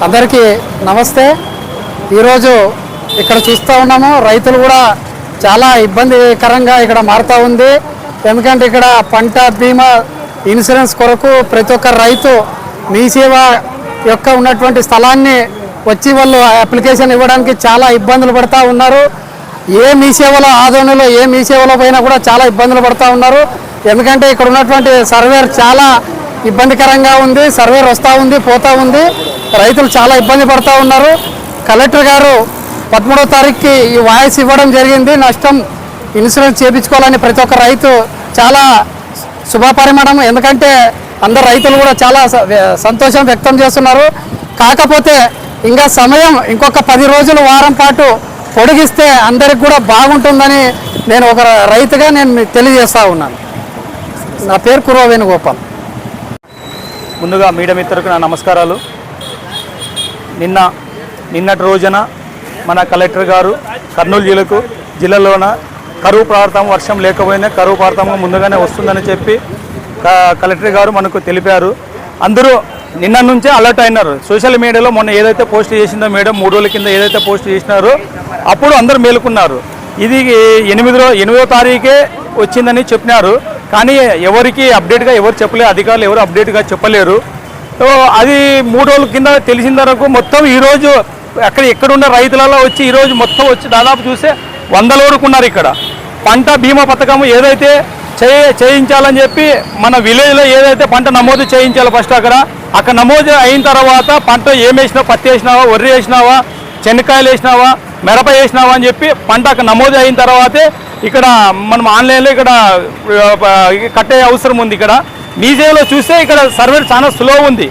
అందరికీ నమస్తే. ఈరోజు ఇక్కడ చూస్తూ ఉన్నాము, రైతులు కూడా చాలా ఇబ్బందికరంగా ఇక్కడ మారుతూ ఉంది. ఎందుకంటే ఇక్కడ పంట బీమా ఇన్సూరెన్స్ కొరకు ప్రతి ఒక్క రైతు మీ సేవ యొక్క ఉన్నటువంటి స్థలాన్ని వచ్చి వాళ్ళు అప్లికేషన్ ఇవ్వడానికి చాలా ఇబ్బందులు పడుతూ ఉన్నారు. ఏ మీ సేవలో ఆదోనిలో ఏ మీ సేవలో పోయినా కూడా చాలా ఇబ్బందులు పడుతూ ఉన్నారు. ఎందుకంటే ఇక్కడ ఉన్నటువంటి సర్వేర్ చాలా ఇబ్బందికరంగా ఉంది. సర్వేర్ వస్తూ ఉంది, పోతూ ఉంది. రైతులు చాలా ఇబ్బంది పడుతూ ఉన్నారు. కలెక్టర్ గారు 13వ తారీఖుకి ఈ వాయిస్ ఇవ్వడం జరిగింది. నష్టం ఇన్సూరెన్స్ చేయించుకోవాలని ప్రతి ఒక్క రైతు చాలా శుభపరిమాణం. ఎందుకంటే అందరు రైతులు కూడా చాలా సంతోషం వ్యక్తం చేస్తున్నారు. కాకపోతే ఇంకా సమయం ఇంకొక 10 రోజులు వారం పాటు పొడిగిస్తే అందరికి కూడా బాగుంటుందని నేను ఒక రైతుగా నేను తెలియజేస్తూ ఉన్నాను. నా పేరు కుర్వ వేణుగోపాల్. ముందుగా మీడియా మిత్రులకు నా నమస్కారాలు. నిన్నటి రోజున మన కలెక్టర్ గారు కర్నూలు జిల్లాలోన కరువు ప్రాంతం వర్షం లేకపోయినా కరువు ప్రాంతం ముందుగానే వస్తుందని చెప్పి కలెక్టర్ గారు మనకు తెలిపారు. అందరూ నిన్న నుంచే అలర్ట్ అయినారు. సోషల్ మీడియాలో మొన్న ఏదైతే పోస్ట్ చేసిందో మేడం 3 రోజుల కింద ఏదైతే పోస్ట్ చేసినారో అప్పుడు అందరూ మేలుకున్నారు. ఇది 8వ తారీఖే వచ్చిందని చెప్పినారు. కానీ ఎవరికి అప్డేట్గా ఎవరు చెప్పలేరు, అధికారులు ఎవరు అప్డేట్గా చెప్పలేరు. సో అది 3 రోజుల కింద తెలిసిన వరకు మొత్తం ఈరోజు ఎక్కడున్న రైతులలో వచ్చి ఈరోజు మొత్తం వచ్చి దాదాపు చూస్తే 100 వరకు ఉన్నారు. ఇక్కడ పంట బీమా పథకం ఏదైతే చేయించాలని చెప్పి మన విలేజ్లో ఏదైతే పంట నమోదు చేయించాలో ఫస్ట్ అక్కడ నమోదు అయిన తర్వాత పంట ఏమేసినావా, పత్తి వేసినావా, వరి వేసినావా, చెనక్కాయలు వేసినావా, మిరప వేసినావా అని చెప్పి పంట అక్కడ నమోదు అయిన తర్వాతే ఇక్కడ మనం ఆన్లైన్లో ఇక్కడ కట్టే అవసరం ఉంది. ఇక్కడ మీ సేవలో చూస్తే ఇక్కడ సర్వే చాలా స్లో ఉంది.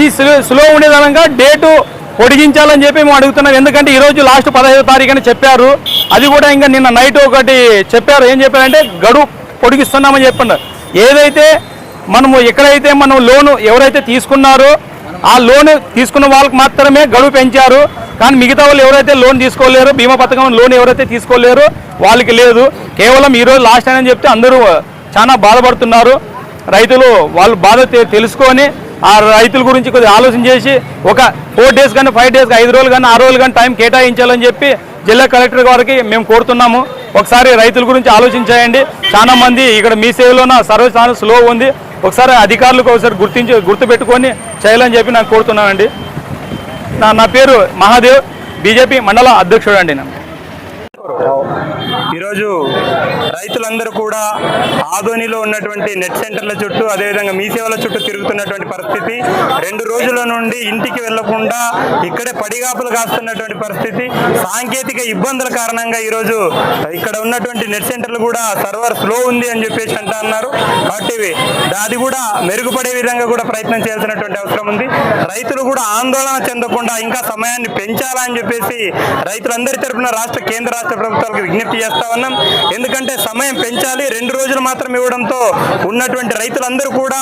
ఈ స్లో ఉండే విధంగా డేటు పొడిగించాలని చెప్పి మేము అడుగుతున్నాం. ఎందుకంటే ఈరోజు లాస్ట్ 15వ తారీఖు అని చెప్పారు. అది కూడా ఇంకా నిన్న నైట్ ఒకటి చెప్పారు. ఏం చెప్పారంటే గడువు పొడిగిస్తున్నామని చెప్పండి. ఏదైతే ఎక్కడైతే మనం లోను ఎవరైతే తీసుకున్నారో ఆ లోన్ తీసుకున్న వాళ్ళకి మాత్రమే గడువు పెంచారు. కానీ మిగతా వాళ్ళు ఎవరైతే లోన్ తీసుకోలేరు, బీమా పథకం లోన్ ఎవరైతే తీసుకోలేరు వాళ్ళకి లేదు. కేవలం ఈరోజు లాస్ట్ అని చెప్తే అందరూ చాలా బాధపడుతున్నారు. రైతులు వాళ్ళు బాధ తెలుసుకొని ఆ రైతుల గురించి కొద్దిగా ఆలోచన చేసి ఒక 4 డేస్ కానీ 5 డేస్ 5 రోజులు కానీ 6 రోజులు కానీ టైం కేటాయించాలని చెప్పి జిల్లా కలెక్టర్ గారికి మేము కోరుతున్నాము. ఒకసారి రైతుల గురించి ఆలోచించేయండి. చాలా మంది ఇక్కడ మీ సేవలోన సర్వీస్ చాలా స్లో ఉంది. ఒకసారి అధికారులకు ఒకసారి గుర్తుపెట్టుకొని చేయాలని చెప్పి నాకు కోరుతున్నానండి. నా పేరు మహాదేవ్, బీజేపీ మండల అధ్యక్షుడు అండి. ఈరోజు రైతులందరూ కూడా ఆదోనిలో ఉన్నటువంటి నెట్ సెంటర్ల చుట్టూ అదేవిధంగా మీ సేవల చుట్టూ తిరుగుతున్నటువంటి పరిస్థితి. 2 రోజుల నుండి ఇంటికి వెళ్లకుండా ఇక్కడే పడిగాపులు కాస్తున్నటువంటి పరిస్థితి. సాంకేతిక ఇబ్బందుల కారణంగా ఈరోజు ఇక్కడ ఉన్నటువంటి నెట్ సెంటర్లు కూడా సర్వర్ స్లో ఉంది అని చెప్పేసి అంటా అన్నారు. కాబట్టి అది కూడా మెరుగుపడే విధంగా కూడా ప్రయత్నం చేయాల్సినటువంటి అవసరం ఉంది. రైతులు కూడా ఆందోళన చెందకుండా ఇంకా సమయాన్ని పెంచాలని చెప్పేసి రైతులందరి తరఫున కేంద్ర రాష్ట్ర ప్రభుత్వాలకు విజ్ఞప్తి చేస్తా ఉన్నాం. ఎందుకంటే సమయం పెంచాలి. 2 రోజులు మాత్రం ఇవ్వడంతో ఉన్నటువంటి రైతులందరూ కూడా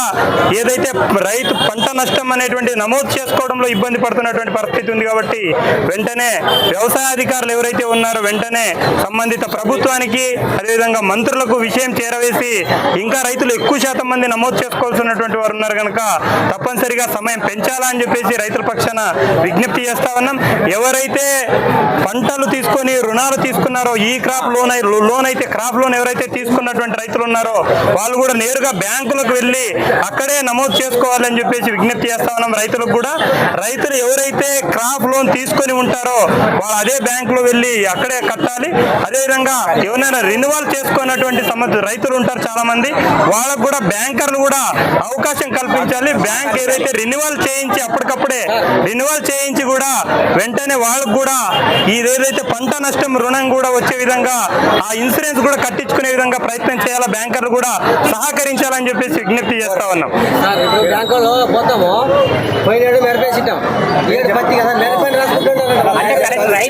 ఏదైతే రైతు పంట నష్టం అనేటువంటి నమోదు చేసుకోవడంలో ఇబ్బంది పడుతున్నటువంటి పరిస్థితి ఉంది. కాబట్టి వెంటనే వ్యవసాయ అధికారులు ఎవరైతే ఉన్నారో వెంటనే సంబంధిత ప్రభుత్వానికి అదేవిధంగా మంత్రులకు విషయం చేరవేసి ఇంకా రైతులు ఎక్కువ శాతం మంది నమోదు చేసుకోవాల్సినటువంటి వారు ఉన్నారు కనుక తప్పనిసరిగా సమయం పెంచాలా అని చెప్పేసి రైతుల పక్షాన విజ్ఞప్తి చేస్తా ఉన్నాం. ఎవరైతే పంటలు తీసుకొని రుణాలు తీసుకున్నారో ఈ క్రాప్ లోన్ అయితే క్రాప్ లోన్ ఎవరైతే తీసుకున్నటువంటి రైతులు ఉన్నారో వాళ్ళు కూడా నేరుగా బ్యాంకులకు వెళ్ళి అక్కడే నమోదు చేసుకోవాలని చెప్పేసి విజ్ఞప్తి చేస్తా ఉన్నాం. రైతులకు కూడా రైతులు ఎవరైతే క్రాప్ లోన్ తీసుకొని ఉంటారో వాళ్ళు అదే బ్యాంకులో వెళ్ళి అక్కడే కట్టాలి. అదేవిధంగా ఎవరైనా రెన్యువల్ చేసుకున్నటువంటి రైతులు ఉంటారు చాలా మంది, వాళ్ళకు కూడా బ్యాంకర్లు కూడా అవకాశం కల్పించాలి. బ్యాంక్ ఏదైతే రెన్యువల్ చేయించి అప్పటికప్పుడే రెన్యువల్ చేయించి కూడా వెంటనే వాళ్ళకు కూడా ఏదైతే పంట నష్టం రుణం కూడా వచ్చే విధంగా ఆ ఇన్సూరెన్స్ కూడా కట్టించుకునే విధంగా ప్రయత్నం చేయాలా. బ్యాంకర్లు కూడా సహకరించాలని చెప్పేసి విజ్ఞప్తి చేస్తా ఉన్నాం. బ్యాంకులో పోతాము పోయినాడు మెరపేసిటాం పత్తి కదా మెరపని రాసుకుంటున్నారు.